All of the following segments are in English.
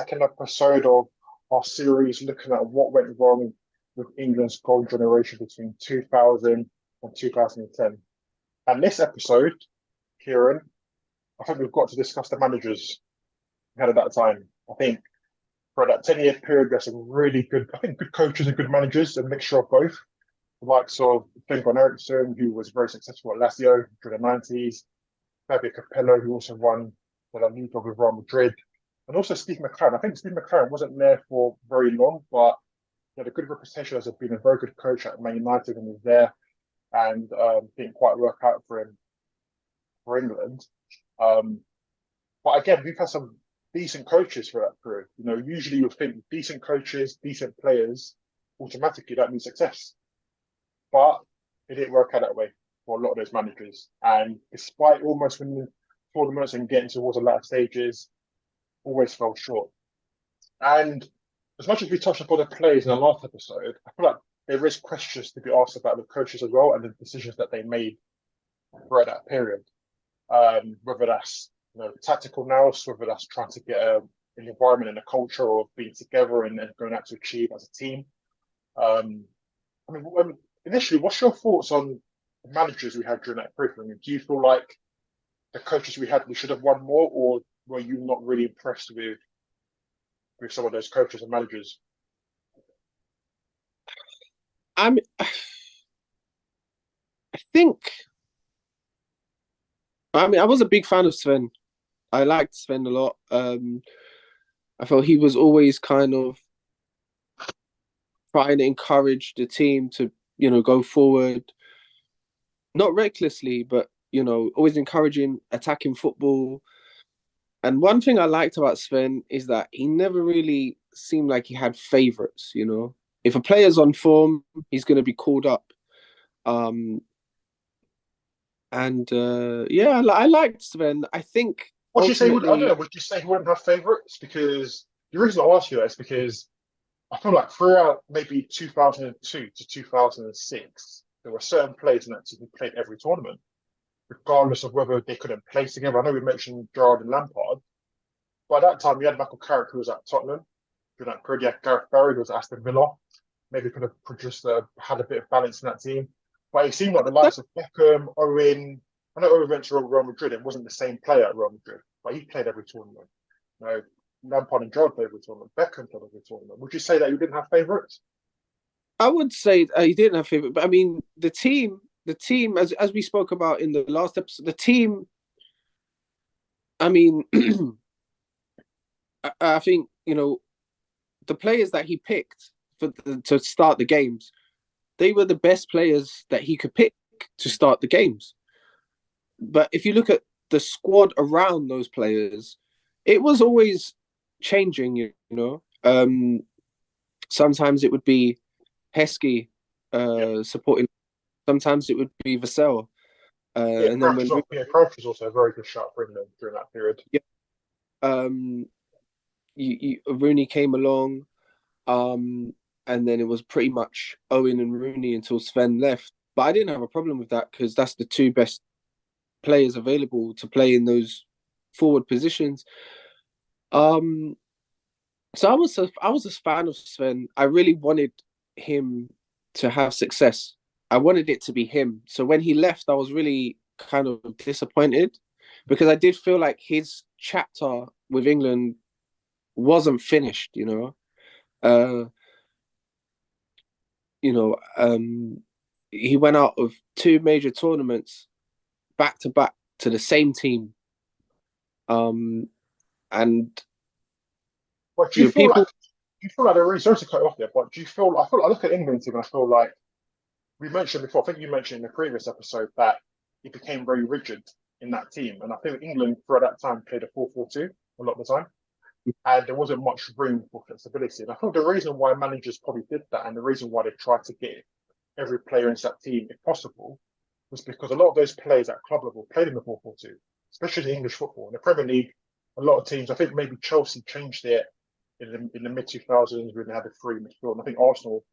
second episode of our series looking at what went wrong with England's gold generation between 2000 and 2010. And this episode, Kieran, I think we've got to discuss the managers we had at that time. I think for that 10-year period, there's some really good, I think, good coaches and good managers, a mixture of both. The likes of Sven-Göran Eriksson, who was very successful at Lazio during the 90s, Fabio Capello, who also won the La Liga with Real Madrid, and also Steve McClaren. I think Steve McClaren wasn't there for very long, but he had a good reputation as being a very good coach at Man United and was there and didn't quite work out for him for England. But again, we've had some decent coaches for that period. You know, usually you think decent coaches, decent players, automatically that means success. But it didn't work out that way for a lot of those managers. And despite almost winning tournaments and getting towards the latter stages, always fell short. And as much as we touched upon the players in the last episode, I feel like there is questions to be asked about the coaches as well and the decisions that they made throughout that period. Whether that's tactical nous, whether that's trying to get an environment and a culture of being together and going out to achieve as a team. Initially, what's your thoughts on the managers we had during that period? Do you feel like the coaches we had, we should have won more, or were you not really impressed with some of those coaches and managers? I was a big fan of Sven. I liked Sven a lot. I felt he was always kind of trying to encourage the team to, go forward. Not recklessly, but, always encouraging attacking football. And one thing I liked about Sven is that he never really seemed like he had favourites, If a player's on form, he's going to be called up. I liked Sven. I think Would you say? I ultimately, don't know. Would you say he wouldn't have favourites? Because the reason I ask you that is because I feel like throughout maybe 2002 to 2006, there were certain players in that team who played every tournament, regardless of whether they couldn't play together. I know we mentioned Gerrard and Lampard, but at that time we had Michael Carrick, who was at Tottenham. During that period, you had Gareth Barry, who was at Aston Villa. Maybe could have produced had a bit of balance in that team. But it seemed like the likes of Beckham, Owen. I know Owen went to Real Madrid and wasn't the same player at Real Madrid, but he played every tournament. Lampard and Gerrard played every tournament. Beckham played every tournament. Would you say that you didn't have favourites? I would say he didn't have favorite, but I mean the team, as we spoke about in the last episode, the team. I mean, I think the players that he picked to start the games, they were the best players that he could pick to start the games. But if you look at the squad around those players, it was always changing. Sometimes it would be Heskey supporting. Sometimes it would be Vassell. And then Crouch was also a very good shot for England during that period. Yeah. Rooney came along, and then it was pretty much Owen and Rooney until Sven left. But I didn't have a problem with that because that's the two best players available to play in those forward positions. So I was a fan of Sven. I really wanted him to have success. I wanted it to be him. So when he left, I was really kind of disappointed because I did feel like his chapter with England wasn't finished, he went out of two major tournaments back to back to the same team. And but do you feel like they're really sorry to cut off there, but do you feel I look at England team and I feel like we mentioned before, I think you mentioned in the previous episode that it became very rigid in that team. And I think England for that time played a 4-4-2 a lot of the time. And there wasn't much room for flexibility. And I think the reason why managers probably did that and the reason why they tried to get every player into that team, if possible, was because a lot of those players at club level played in the 4-4-2, especially in English football. In the Premier League, a lot of teams, I think maybe Chelsea changed it in the mid-2000s when they had the three midfield. And I think Arsenal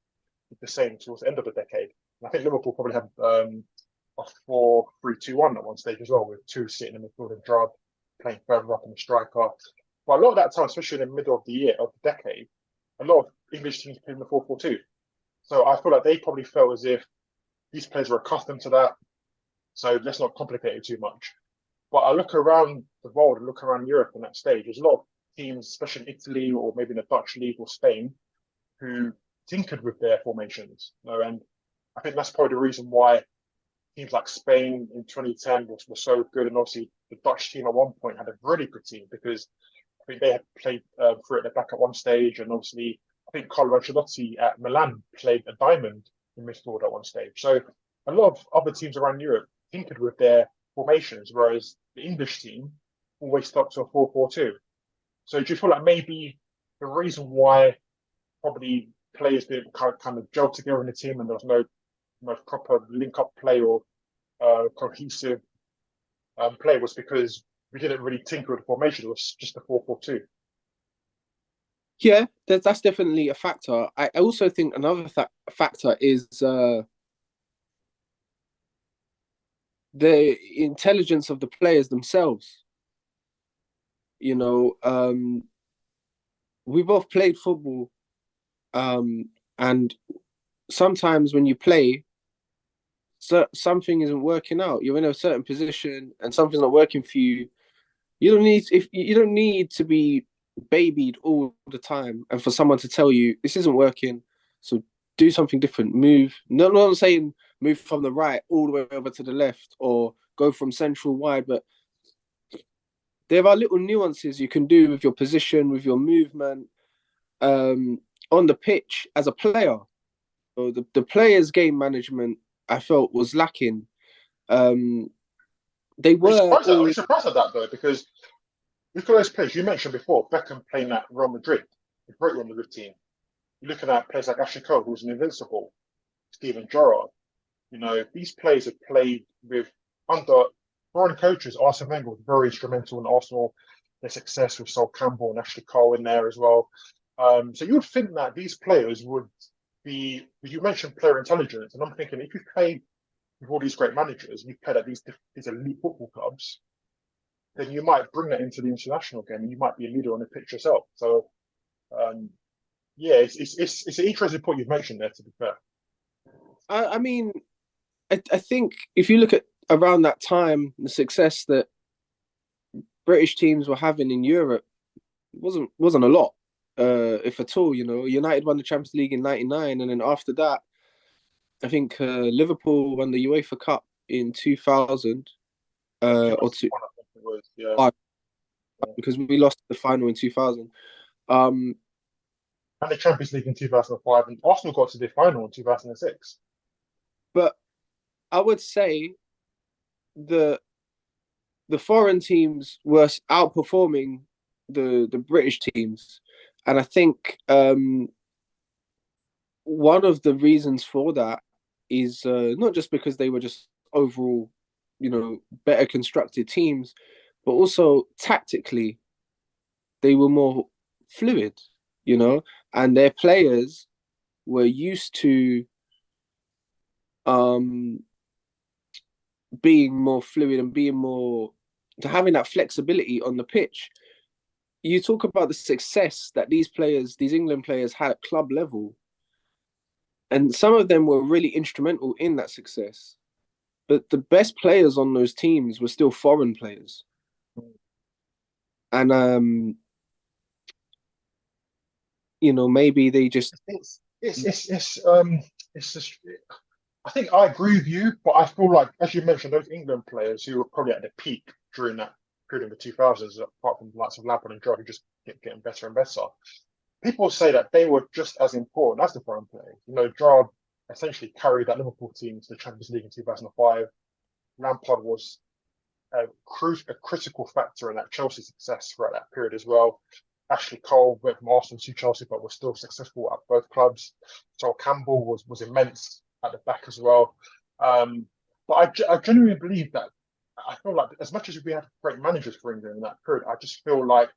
did the same towards the end of the decade. And I think Liverpool probably had a 4-3-2-1 at one stage as well, with two sitting in the midfield and Gerrard playing further up in the striker. But a lot of that time, especially in the middle of the year, of the decade, a lot of English teams played in the 4-4-2. So I feel like they probably felt as if these players were accustomed to that. So let's not complicate it too much. But I look around the world and look around Europe on that stage. There's a lot of teams, especially in Italy or maybe in the Dutch league or Spain, who tinkered with their formations. And I think that's probably the reason why teams like Spain in 2010 were so good. And obviously the Dutch team at one point had a really good team because I think they had played through at the back at one stage. And obviously I think Carlo Ancelotti at Milan played a diamond in midfield at one stage. So a lot of other teams around Europe tinkered with their formations, whereas the English team always stuck to a 4-4-2. So do you feel like maybe the reason why probably players didn't kind of gel together in the team and there was no proper link-up play or cohesive play was because we didn't really tinker with the formation, it was just a 4-4-2? Yeah, that's definitely a factor. I also think another factor is the intelligence of the players themselves. You know, we both played football, and sometimes when you play, something isn't working out. You're in a certain position and something's not working for you. You don't need to be babied all the time, and for someone to tell you this isn't working, so do something different. Move. No, not saying move from the right all the way over to the left or go from central wide, but there are little nuances you can do with your position, with your movement on the pitch as a player. So the players' game management I felt was lacking. They were Are you all, surprised at that though? Because look at those players you mentioned before, Beckham playing at Real Madrid, a great Real Madrid team. You look at players like Ashley Cole, who's an invincible, Steven Gerrard. These players have played with under foreign coaches. Arsene Wenger was very instrumental in Arsenal, their success with Sol Campbell and Ashley Cole in there as well. So you would think that these players would be, you mentioned player intelligence, and I'm thinking if you've played with all these great managers and you've played at these elite football clubs, then you might bring that into the international game and you might be a leader on the pitch yourself. So, yeah, it's an interesting point you've mentioned there, to be fair. I mean, I think if you look at around that time, the success that British teams were having in Europe wasn't a lot, if at all. United won the Champions League in '99, and then after that, I think Liverpool won the UEFA Cup in 2000 or two. I think it was, yeah. Because we lost the final in 2000. And the Champions League in 2005, and Arsenal got to the final in 2006. But I would say the foreign teams were outperforming the British teams, and I think one of the reasons for that is not just because they were just overall, better constructed teams, but also tactically they were more fluid, and their players were used to being more fluid and being more to having that flexibility on the pitch. You talk about the success that these England players had at club level, and some of them were really instrumental in that success. But the best players on those teams were still foreign players. And maybe they just it's just, I think I agree with you, but I feel like, as you mentioned, those England players who were probably at the peak during that period in the 2000s, apart from the likes of Lampard and Gerrard, who just kept getting better and better, people say that they were just as important as the foreign players. Gerrard essentially carried that Liverpool team to the Champions League in 2005. Lampard was a critical factor in that Chelsea success throughout that period as well. Ashley Cole went from Arsenal to Chelsea, but was still successful at both clubs. Sol Campbell was immense at the back as well. But I genuinely believe that I feel like as much as we had great managers for England in that period, I just feel like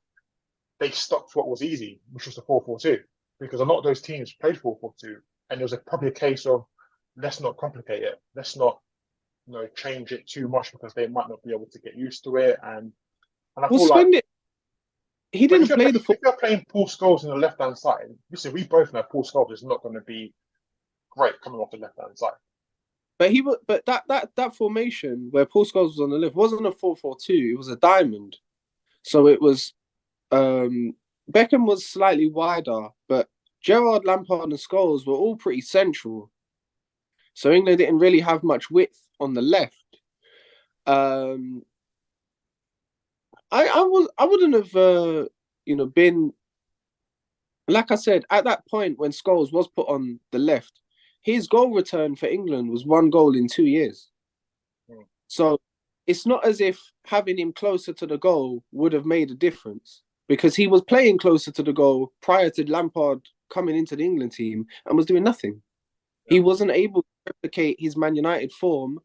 they stuck to what was easy, which was the 4-4-2, because a lot of those teams played 4-4-2, and it was probably a case of let's not complicate it, let's not change it too much because they might not be able to get used to it, and I well, feel like he But didn't play the full. if you're playing Paul Scholes on the left hand side, listen, we both know Paul Scholes is not going to be great coming off the left hand side. But he was, but that formation where Paul Scholes was on the left wasn't a 4-4-2. It was a diamond. So it was Beckham was slightly wider, but Gerrard, Lampard, and Scholes were all pretty central. So England didn't really have much width on the left. I wouldn't have been, like I said, at that point when Scholes was put on the left, his goal return for England was 1 goal in 2 years. So it's not as if having him closer to the goal would have made a difference, because he was playing closer to the goal prior to Lampard coming into the England team and was doing nothing. He wasn't able to replicate his Man United form,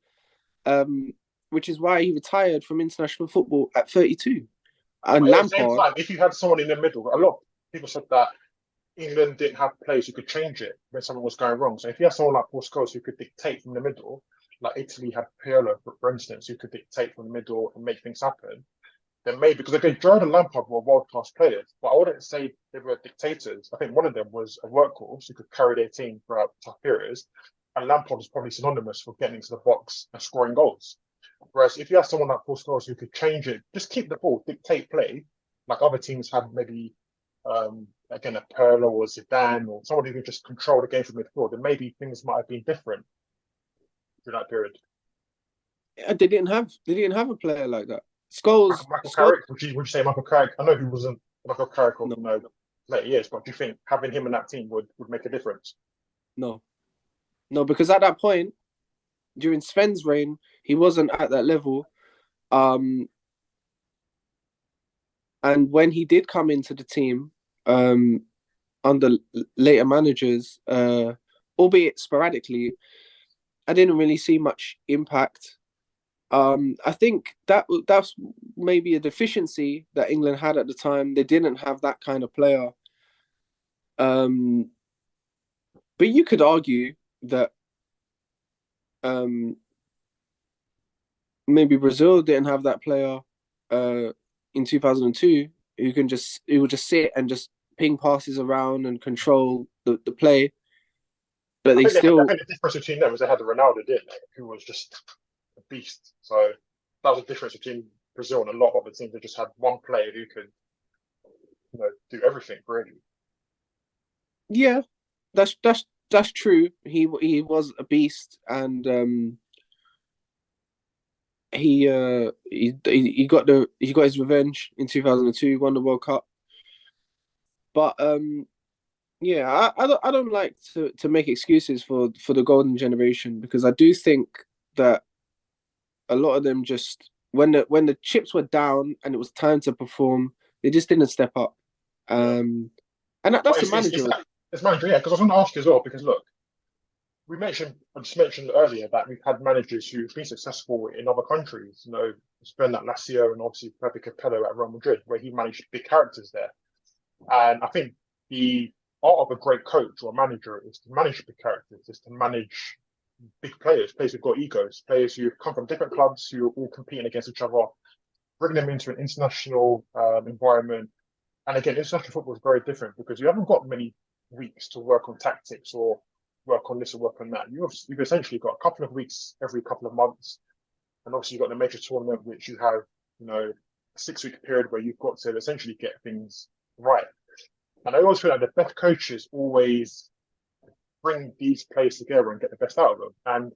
which is why he retired from international football at 32. And But at Lampard, the same time, if you had someone in the middle, a lot of people said that England didn't have players who could change it when something was going wrong. So if you had someone like Paul Scholes who could dictate from the middle, like Italy had Pirlo, for instance, who could dictate from the middle and make things happen, then maybe, because again, Gerrard and Lampard were world-class players, but I wouldn't say they were dictators. I think one of them was a workhorse who could carry their team throughout tough periods, and Lampard was probably synonymous for getting into the box and scoring goals. Whereas if you have someone like Paul Scholes who could change it, just keep the ball, dictate play, like other teams had maybe, again, a Pirlo or Zidane or someone who could just control the game from midfield, then maybe things might have been different through that period. they didn't have a player like that. Scholes, Michael Carrick, would you say Michael Carrick? I know he wasn't Michael Carrick of later years, but do you think having him in that team would make a difference? No, because at that point, during Sven's reign, he wasn't at that level. And when he did come into the team, under later managers, albeit sporadically, I didn't really see much impact. I think that's maybe a deficiency that England had at the time. They didn't have that kind of player. But you could argue that maybe Brazil didn't have that player in 2002 who would just sit and just ping passes around and control the play. But I think the difference between them was they had the Ronaldo, didn't they? Who was just a beast. So that was the difference between Brazil and a lot of other teams. They just had one player who could, do everything really. Yeah, that's true. He was a beast, and he got his revenge in 2002, won the World Cup. But yeah, I don't like to make excuses for the golden generation, because I do think that a lot of them just, when the chips were down and it was time to perform, they just didn't step up. And that's the manager. It's manager, yeah. Because I was going to ask you as well, because look, I just mentioned earlier that we've had managers who've been successful in other countries. Sven at Lazio, and obviously Pepe Capello at Real Madrid, where he managed big characters there. And I think the art of a great coach or manager is to manage big characters, is to manage big players who've got egos, players who come from different clubs, who are all competing against each other, bring them into an international environment. And again, international football is very different, because you haven't got many weeks to work on tactics or work on this or work on that. You've essentially got a couple of weeks every couple of months. And obviously you've got the major tournament, which you have, a 6-week period where you've got to essentially get things right. And I always feel like the best coaches always bring these players together and get the best out of them. And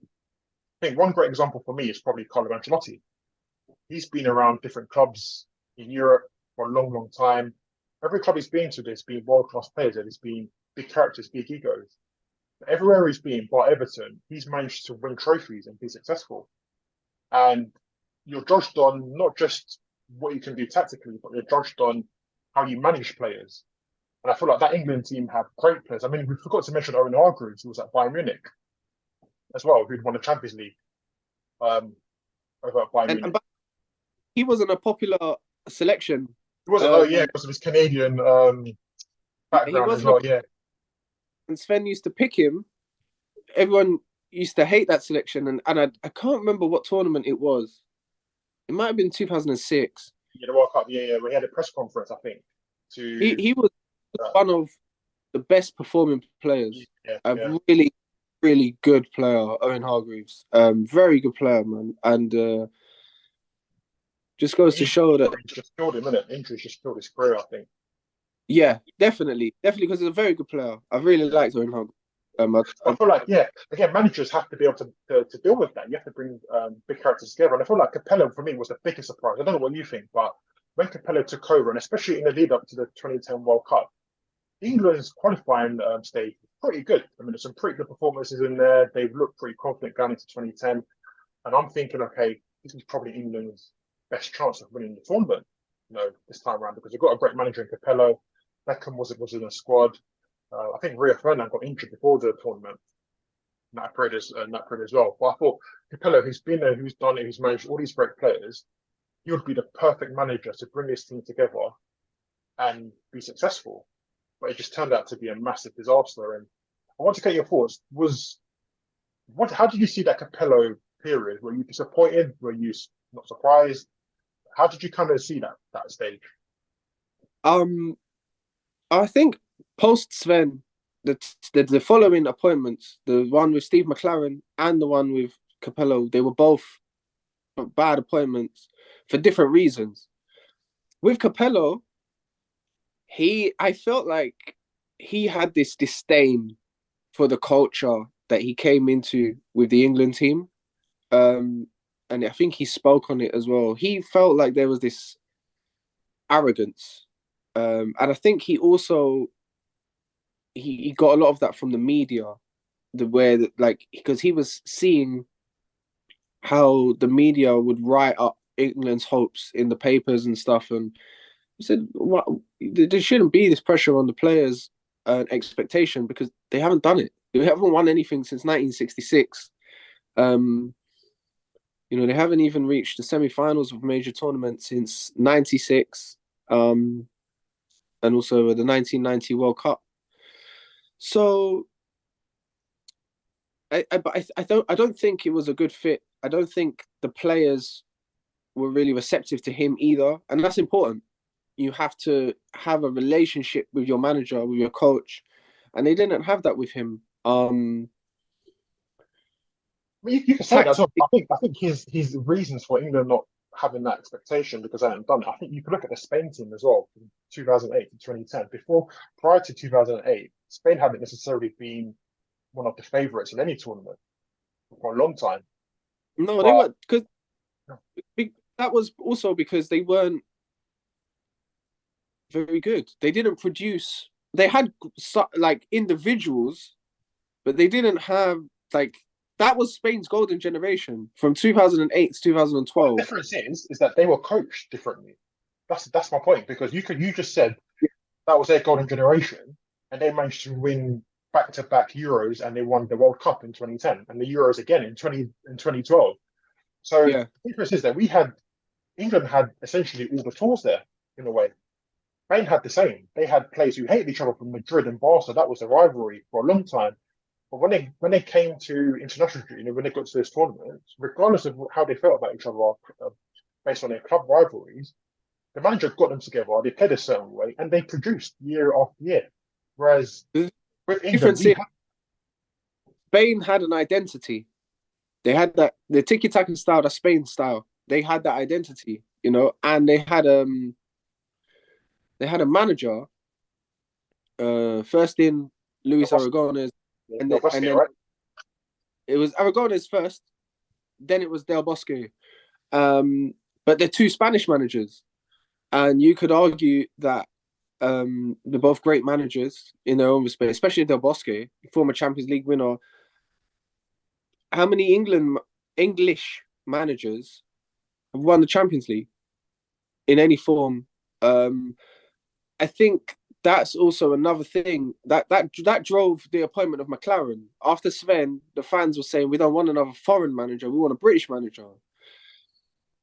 I think one great example for me is probably Carlo Ancelotti. He's been around different clubs in Europe for a long, long time. Every club he's been to, there's been world-class players. There's been big characters, big egos. But everywhere he's been, bar Everton, he's managed to win trophies and be successful. And you're judged on not just what you can do tactically, but you're judged on how you manage players. And I feel like that England team had great players. I mean, we forgot to mention Owen Hargreaves, who was at Bayern Munich as well, who'd won the Champions League over at Bayern Munich. And he wasn't a popular selection. He wasn't, because of his Canadian background as well, yeah. And Sven used to pick him. Everyone used to hate that selection, and I can't remember what tournament it was. It might have been 2006. Yeah, the World Cup, yeah. We had a press conference, I think. to he was uh, one of the best performing players. yeah, A yeah. really, really good player, Owen Hargreaves. Very good player, man. And just goes to show that, Injuries just killed him, innit? Injuries just killed his career, I think. yeah, definitely, because he's a very good player. I really liked Owen Hargreaves. I feel like, yeah, again, managers have to be able to deal with that. You have to bring big characters together. And I feel like Capello, for me, was the biggest surprise. I don't know what you think, but when Capello took over, and especially in the lead up to the 2010 World Cup, England's qualifying stage was pretty good. I mean, there's some pretty good performances in there. They've looked pretty confident going into 2010. And I'm thinking, okay, this is probably England's best chance of winning the tournament, this time around, because they've got a great manager in Capello. Beckham was in the squad. I think Rio Ferdinand got injured before the tournament. Nat Period as well. But I thought Capello, who's been there, who's done it, who's managed all these great players, he would be the perfect manager to bring this team together and be successful. But it just turned out to be a massive disaster. And I want to get your thoughts. How did you see that Capello period? Were you disappointed? Were you not surprised? How did you kind of see that stage? um, I think post Sven, the following appointments, the one with Steve McLaren and the one with Capello, they were both bad appointments for different reasons. With Capello, I felt like he had this disdain for the culture that he came into with the England team. And I think he spoke on it as well. He felt like there was this arrogance. And I think he also he got a lot of that from the media, because he was seeing how the media would write up England's hopes in the papers and stuff, and he said, "What? There shouldn't be this pressure on the players' expectation because they haven't done it. They haven't won anything since 1966. They haven't even reached the semi-finals of major tournaments since '96, and also the 1990 World Cup. So I don't think it was a good fit. I don't think the players were really receptive to him either, and that's important. You have to have a relationship with your manager, with your coach, and they didn't have that with him. I mean, you can say that as well. I think his reasons for England not having that expectation because they hadn't done it. I think you could look at the Spain team as well from 2008 to 2010. Prior to 2008, Spain hadn't necessarily been one of the favourites in any tournament for a long time. No, they But weren't, because that was also because they weren't very good. They didn't produce. They had like individuals, but they didn't have like that was Spain's golden generation from 2008 to the 2012. difference is that they were coached differently. That's my point because you just said that was their golden generation, and they managed to win back-to-back Euros, and they won the World Cup in 2010 and the Euros again in 2012. So Yeah, the difference is that England had essentially all the tours there in a way. Spain had the same. They had players who hated each other from Madrid and Barca. That was a rivalry for a long time. But when they came to international, when they got to those tournaments, regardless of how they felt about each other based on their club rivalries, the manager got them together. They played a certain way, and they produced year after year. Whereas the with England, difference is Spain had an identity. They had that the tiki taka style, the Spain style. They had that identity, and they had a manager. First in Luis Aragonés, and then right? it was Aragonés first. Then it was Del Bosque. But they're two Spanish managers, and you could argue that they're both great managers in their own respect, especially Del Bosque, former Champions League winner. How many English managers have won the Champions League in any form? I think that's also another thing that drove the appointment of McLaren. After Sven, the fans were saying, we don't want another foreign manager, we want a British manager.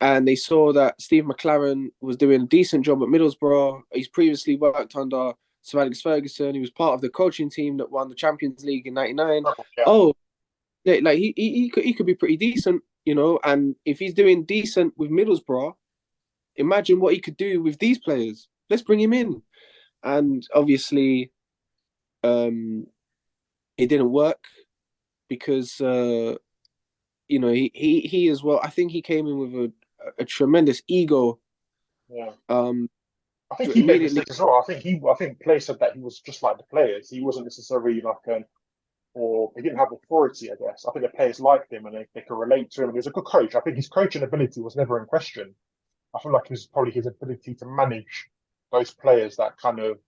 And they saw that Steve McLaren was doing a decent job at Middlesbrough. He's previously worked under Sir Alex Ferguson. He was part of the coaching team that won the Champions League in '99. Yeah. Oh, like he could be pretty decent, and if he's doing decent with Middlesbrough, imagine what he could do with these players. Let's bring him in. and obviously, um, it didn't work because he as well. I think he came in with a tremendous ego. Yeah. Um, I think to he made immediately, mistakes as well. I think players said that he was just like the players. He wasn't necessarily like an or he didn't have authority, I guess. I think the players liked him and they could relate to him. And he was a good coach. I think his coaching ability was never in question. I feel like it was probably his ability to manage those players that kind of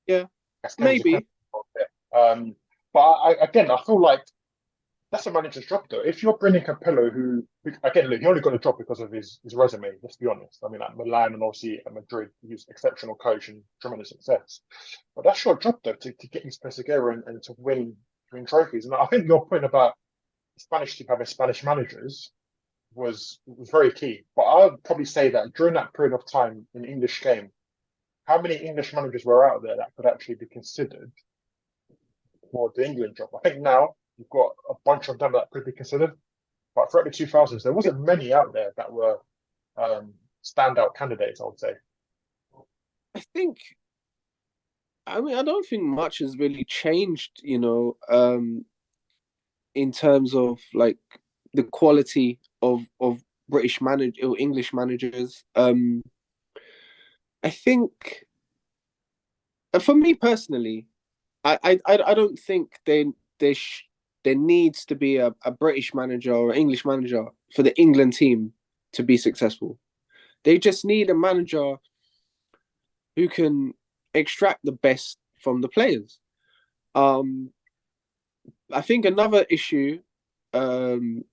yeah, has came into question maybe, a bit. But again, I feel like that's a manager's job, though. If you're bringing Capello, who again, look, he only got a job because of his resume. Let's be honest. I mean, at Milan and obviously at Madrid, he's exceptional coach and tremendous success. But that's your job, though, to get these players together and to win trophies. And I think your point about Spanish team having Spanish managers was very key. But I would probably say that during that period of time in the English game, how many English managers were out there that could actually be considered for the England job? I think now you've got a bunch of them that could be considered. But throughout the 2000s, there wasn't many out there that were um, standout candidates, I would say. I think. I mean, I don't think much has really changed. In terms of like the quality of British manager or English managers. I think for me personally, I don't think there needs to be a British manager or English manager for the England team to be successful. They just need a manager who can extract the best from the players. Um, I think another issue um,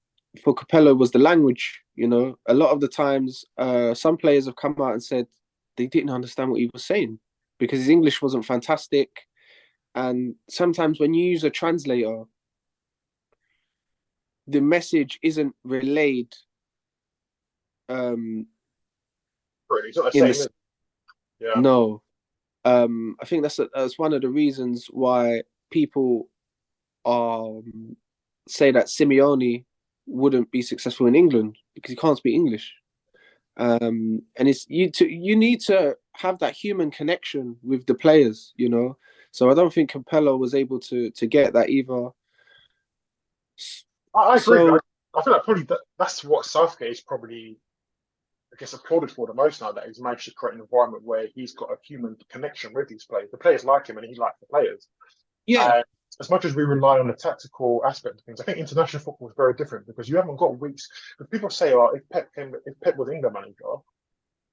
for Capello was the language. A lot of the times, some players have come out and said they didn't understand what he was saying because his English wasn't fantastic. And sometimes when you use a translator, the message isn't relayed um, Really, it's not the in same. the Yeah, no. I think that's one of the reasons why people say that Simeone wouldn't be successful in England because he can't speak English. And you need to have that human connection with the players. So I don't think Capello was able to get that either. I agree with you. So I feel like probably that's what Southgate is probably, I guess, applauded for the most now that he's managed to create an environment where he's got a human connection with these players. The players like him and he likes the players. yeah, And as much as we rely on the tactical aspect of things, I think international football is very different because you haven't got weeks. If people say, "Oh, if Pep was England manager,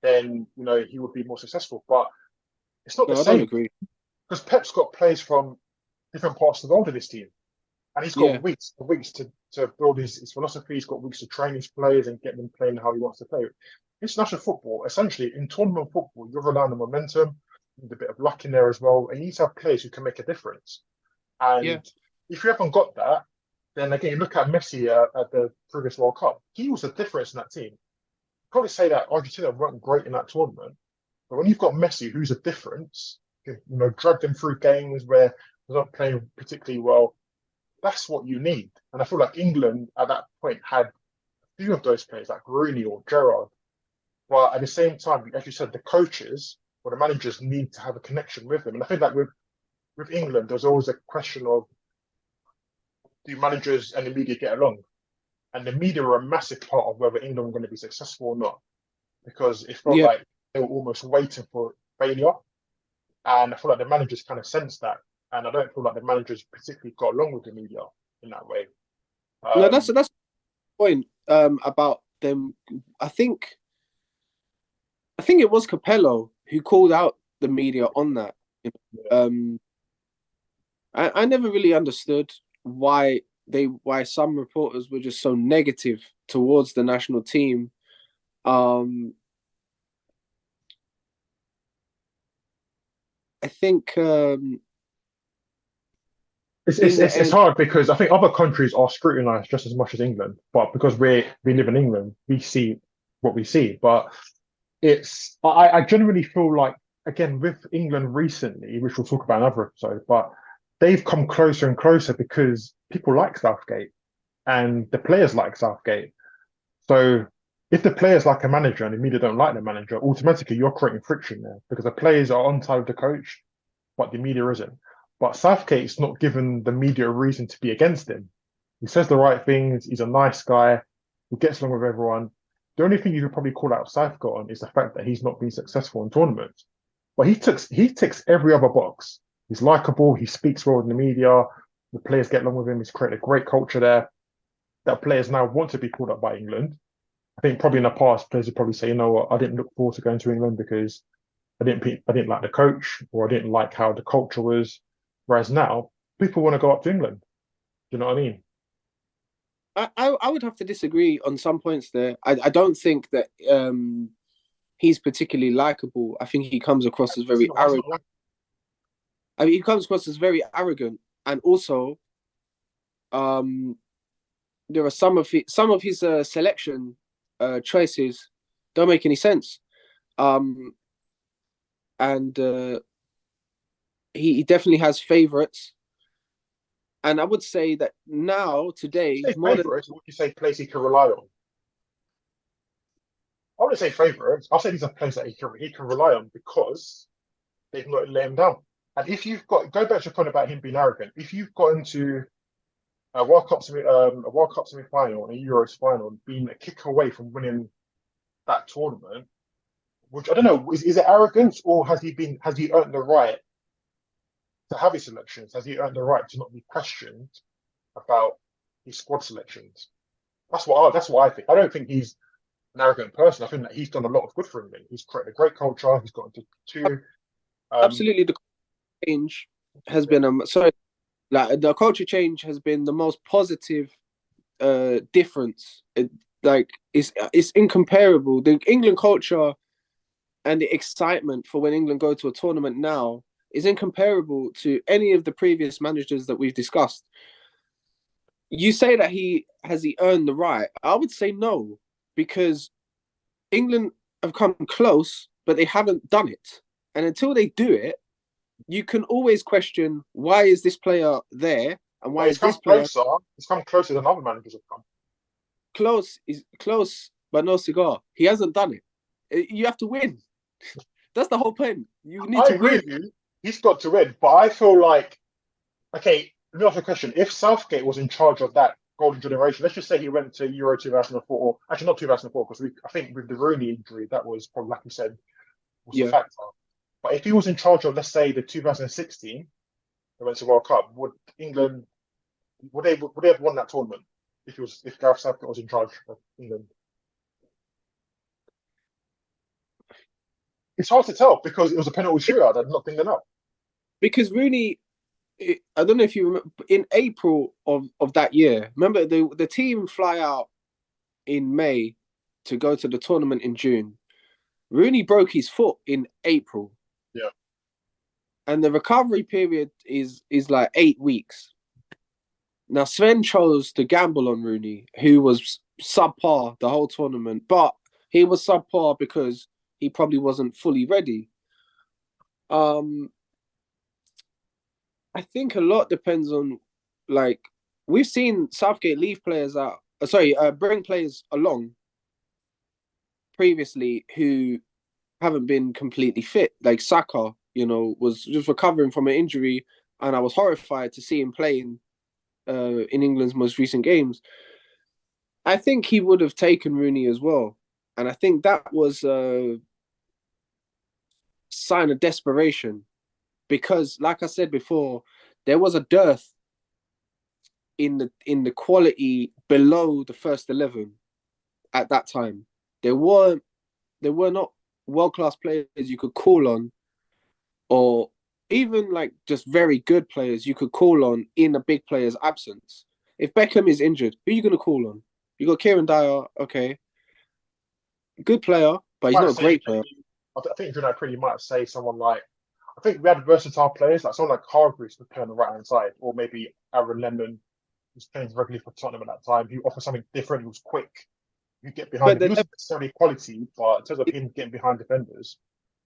then he would be more successful," but it's not the no, I don't same agree. because Pep's got players from different parts of the world in his team, and he's got Yeah, weeks to build his philosophy. He's got weeks to train his players and get them playing how he wants to play. International football, essentially, in tournament football, you're relying on momentum, with a bit of luck in there as well, and you need to have players who can make a difference. yeah, And if you haven't got that, then again, you look at Messi at the previous World Cup. He was a difference in that team. Probably say that Argentina weren't great in that tournament, but when you've got Messi, who's a difference, drag them through games where they're not playing particularly well. That's what you need. And I feel like England at that point had a few of those players, like Rooney or Gerrard. But at the same time, as you said, the coaches or the managers need to have a connection with them. And I think that with England, there's always a question of do managers and the media get along? And the media were a massive part of whether England were going to be successful or not, because it felt yeah. like they were almost waiting for failure. And I feel like the managers kind of sensed that. And I don't feel like the managers particularly got along with the media in that way. No, that's Um, the point about them. I think I think it was Capello who called out the media on that. yeah. Um, I never really understood why some reporters were just so negative towards the national team. Um, I think in the It's end, hard because I think other countries are scrutinised just as much as England, but because we live in England, we see what we see. But I generally feel like again with England recently, which we'll talk about in another episode, but they've come closer and closer because people like Southgate and the players like Southgate. So if the players like a manager and the media don't like the manager, automatically you're creating friction there because the players are on side of the coach but the media isn't. But Southgate's not given the media a reason to be against him. He says the right things. He's a nice guy. He gets along with everyone. The only thing you could probably call out Southgate on is the fact that he's not been successful in tournaments. But he ticks every other box. He's likable. He speaks well in the media. The players get along with him. He's created a great culture there that players now want to be called up by England. I think probably in the past, players would probably say, you know what, I didn't look forward to going to England because I didn't like the coach or I didn't like how the culture was. Whereas now, people want to go up to England. Do you know what I mean? I would have to disagree on some points there. I don't think that he's particularly likable. I think he comes across as very arrogant. I mean, he comes across as very arrogant, and also, there are some of his selection choices don't make any sense. And he definitely has favourites. And I would say that now, today, more than would you say place he can rely on? I wouldn't say favourites. I'll say these are players that he can rely on because they've not let him down. And if you've got go back to your point about him being arrogant, if you've got into a World Cup semi final and a Euros final, and being a kick away from winning that tournament, which I don't know, is it arrogance or has he earned the right to have his selections? Has he earned the right to not be questioned about his squad selections? That's what I think. I don't think he's an arrogant person. I think that he's done a lot of good for England. He's created a great culture. He's got into two. Absolutely, the change has been like the culture change has been the most positive difference. It's incomparable. The England culture and the excitement for when England go to a tournament now is incomparable to any of the previous managers that we've discussed. You say that he earned the right. I would say no, because England have come close, but they haven't done it. And until they do it, you can always question, why is this player there and why is this player closer? It's come closer than other managers have come. Close, but no cigar. He hasn't done it. You have to win. That's the whole point. You need to agree win. with you. He's got to win, but I feel like, okay, let me ask you a question. If Southgate was in charge of that golden generation, let's just say he went to Euro 2004, or actually not 2004, because I think with the Rooney injury, that was probably, like you said, was a factor. But if he was in charge of, let's say, the 2016, they went to World Cup, would England, would they have won that tournament if Gareth Southgate was in charge of England? It's hard to tell because it was a penalty shootout that knocked England up. Because Rooney, I don't know if you remember, in April of that year, remember the team fly out in May to go to the tournament in June. Rooney broke his foot in April. Yeah. And the recovery period is like 8 weeks. Now, Sven chose to gamble on Rooney, who was subpar the whole tournament, but he was subpar because he probably wasn't fully ready. I think a lot depends on, like, we've seen Southgate leave players out. Bring players along previously who haven't been completely fit. Like Saka, was just recovering from an injury, and I was horrified to see him playing in England's most recent games. I think he would have taken Rooney as well, and I think that was a sign of desperation, because, like I said before, there was a dearth in the quality below the first 11 at that time. There were not world-class players you could call on, or even like just very good players you could call on in a big player's absence. If Beckham is injured, who are you going to call on? You got Kieran Dyer, okay, good player, but he's not a great player. I think Junai pretty might say someone like, I think we had versatile players, like someone like Hargreaves would play on the right hand side, or maybe Aaron Lennon, who's playing regularly for Tottenham at that time, who offered something different, who was quick. You get behind him. He wasn't necessarily quality, but in terms of him getting behind defenders,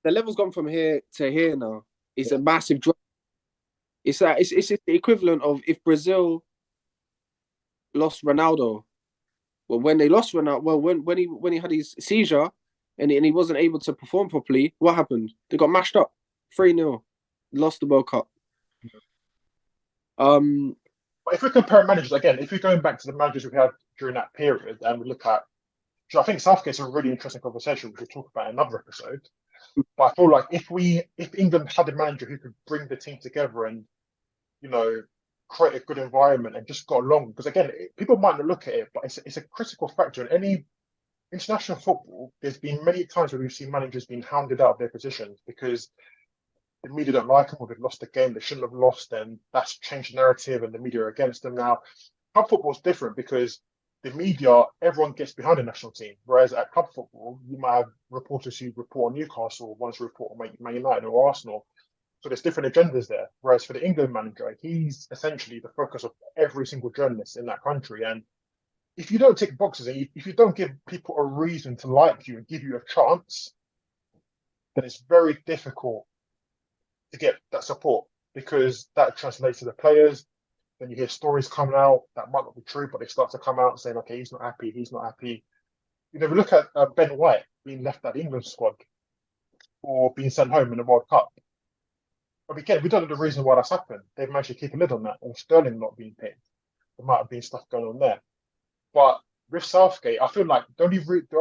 the level's gone from here to here now. It's a massive drop. It's the equivalent of if Brazil lost Ronaldo. Well, when they lost Ronaldo, when he had his seizure and he wasn't able to perform properly, what happened? They got mashed up 3-0. lost the World Cup. Um, But if we compare managers again, if we're going back to the managers we had during that period, and we look at, so I think Southgate's a really interesting conversation we could talk about in another episode. But I feel like if England had a manager who could bring the team together and you know create a good environment and just got along, because again, people might not look at it, but it's a critical factor in any international football. There's been many times where we've seen managers being hounded out of their positions because the media don't like them or they've lost the game they shouldn't have lost, and that's changed the narrative and the media are against them now. Club football is different because the media, everyone gets behind the national team, whereas at club football, you might have reporters who report on Newcastle, ones who report on Man United or Arsenal. So there's different agendas there. Whereas for the England manager, he's essentially the focus of every single journalist in that country. And if you don't tick boxes and if you don't give people a reason to like you and give you a chance, then it's very difficult to get that support because that translates to the players. Then you hear stories coming out that might not be true, but they start to come out saying, okay, he's not happy, he's not happy. You know, we look at Ben White being left at the England squad or being sent home in the World Cup. But again, we don't know the reason why that's happened. They've managed to keep a lid on that, or Sterling not being picked. There might have been stuff going on there. But with Southgate, I feel like the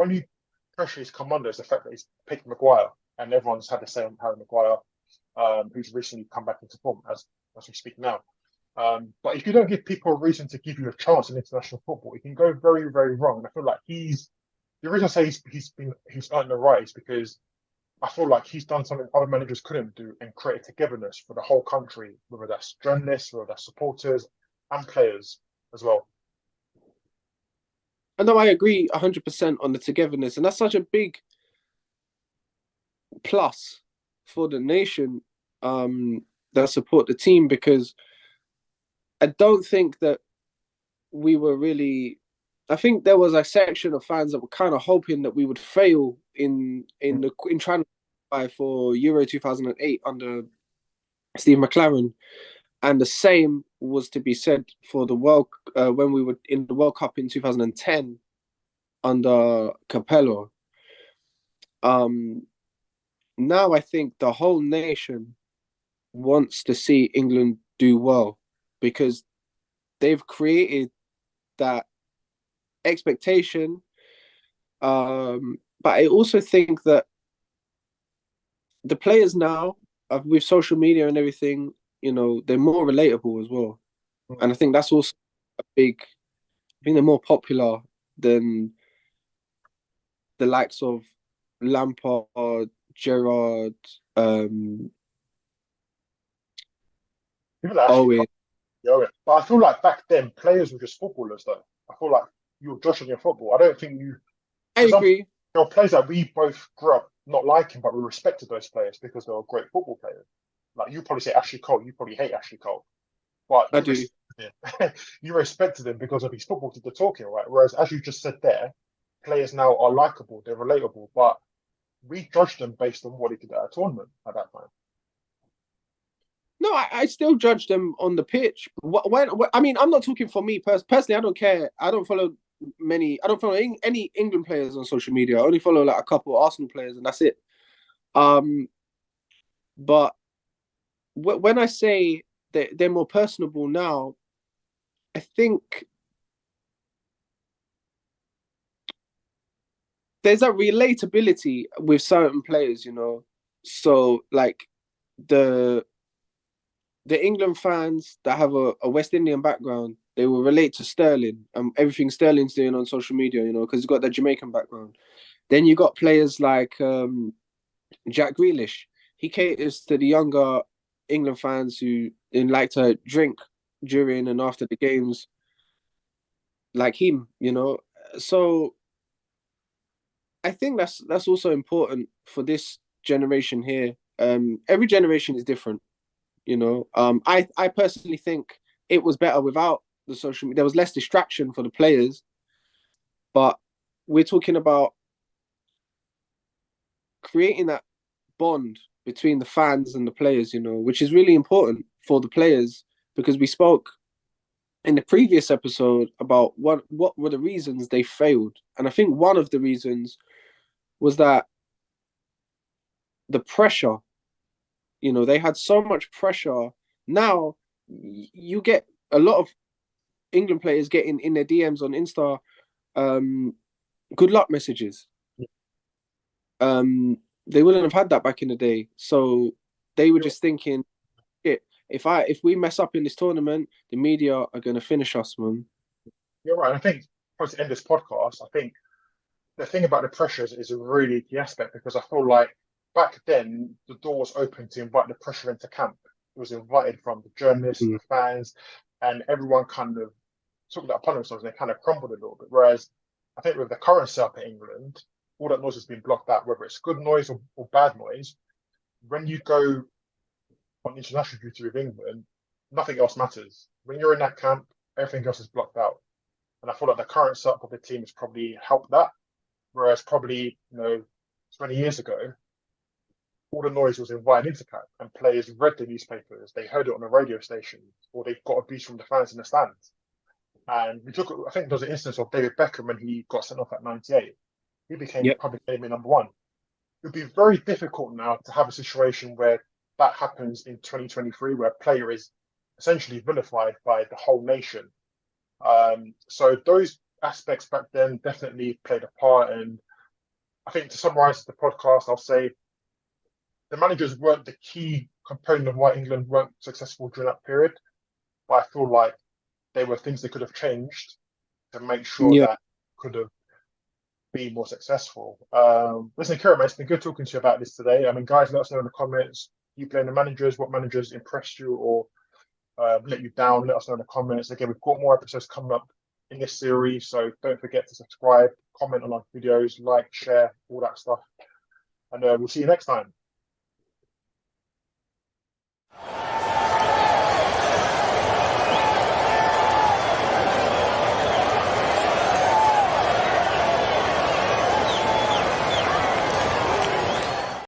only pressure he's come under is the fact that he's picked Maguire, and everyone's had the same Harry Maguire, who's recently come back into form as we speak now. But if you don't give people a reason to give you a chance in international football, it can go very, very wrong. And I feel like the reason I say he's earned the right is because I feel like he's done something other managers couldn't do and create togetherness for the whole country, whether that's journalists, whether that's supporters and players as well. I know I agree 100% on the togetherness, and that's such a big plus for the nation that support the team, because I don't think that we were really. I think there was a section of fans that were kind of hoping that we would fail in trying to qualify for Euro 2008 under Steve McLaren, and the same was to be said for the when we were in the World Cup in 2010 under Capello. Now I think the whole nation wants to see England do well because they've created that expectation. But I also think that the players now, with social media and everything, they're more relatable as well. And I think that's also a big. I think they're more popular than the likes of Lampard, Gerrard, Owen. Yeah, but I feel like back then players were just footballers though. I feel like you were joshing your football. I don't think you. I agree. There are players that we both grew up not liking, but we respected those players because they were great football players. Like you probably say Ashley Cole, you probably hate Ashley Cole, but I do. You respected him because of his football to the talking, right? Whereas as you just said there, players now are likable, they're relatable, but we judged them based on what he did at a tournament at that time. No, I still judge them on the pitch. I mean, I'm not talking for me personally. I don't care. I don't follow any England players on social media. I only follow like a couple of Arsenal players, and that's it. But when I say that they're more personable now, I think there's that relatability with certain players, So like the England fans that have a West Indian background, they will relate to Sterling and everything Sterling's doing on social media, because he's got that Jamaican background. Then you got players like Jack Grealish. He caters to the younger England fans who like to drink during and after the games, like him, So I think that's also important for this generation here. Every generation is different. I personally think it was better without the social media. There was less distraction for the players, but we're talking about creating that bond between the fans and the players, which is really important for the players because we spoke in the previous episode about what were the reasons they failed. And I think one of the reasons was that the pressure You know, they had so much pressure. Now you get a lot of England players getting in their DMs on Insta, good luck messages. They wouldn't have had that back in the day. So they were just thinking, shit, if we mess up in this tournament, the media are gonna finish us, man. You're right. I think to end this podcast, I think the thing about the pressures is a really key aspect because I feel like back then the door was open to invite the pressure into camp. It was invited from the journalists, Mm. the fans, and everyone kind of took that upon themselves and they kind of crumbled a little bit. Whereas I think with the current setup in England, all that noise has been blocked out, whether it's good noise or bad noise. When you go on international duty with England, nothing else matters. When you're in that camp, everything else is blocked out. And I feel like the current setup of the team has probably helped that. Whereas probably, 20 years ago, all the noise was invited into camp and players read the newspapers, they heard it on the radio stations, or they got abuse from the fans in the stands. And I think there was an instance of David Beckham when he got sent off at 98. He became Yep. public enemy number one. It would be very difficult now to have a situation where that happens in 2023, where a player is essentially vilified by the whole nation. So those aspects back then definitely played a part. And I think to summarize the podcast, I'll say the managers weren't the key component of why England weren't successful during that period. But I feel like there were things they could have changed to make sure Yeah. that could have been more successful. Listen, Kieran, man, it's been good talking to you about this today. I mean, guys, let us know in the comments. You blame the managers, what managers impressed you or let you down. Let us know in the comments. Again, we've got more episodes coming up in this series, so don't forget to subscribe, comment on our videos, like, share, all that stuff. And we'll see you next time.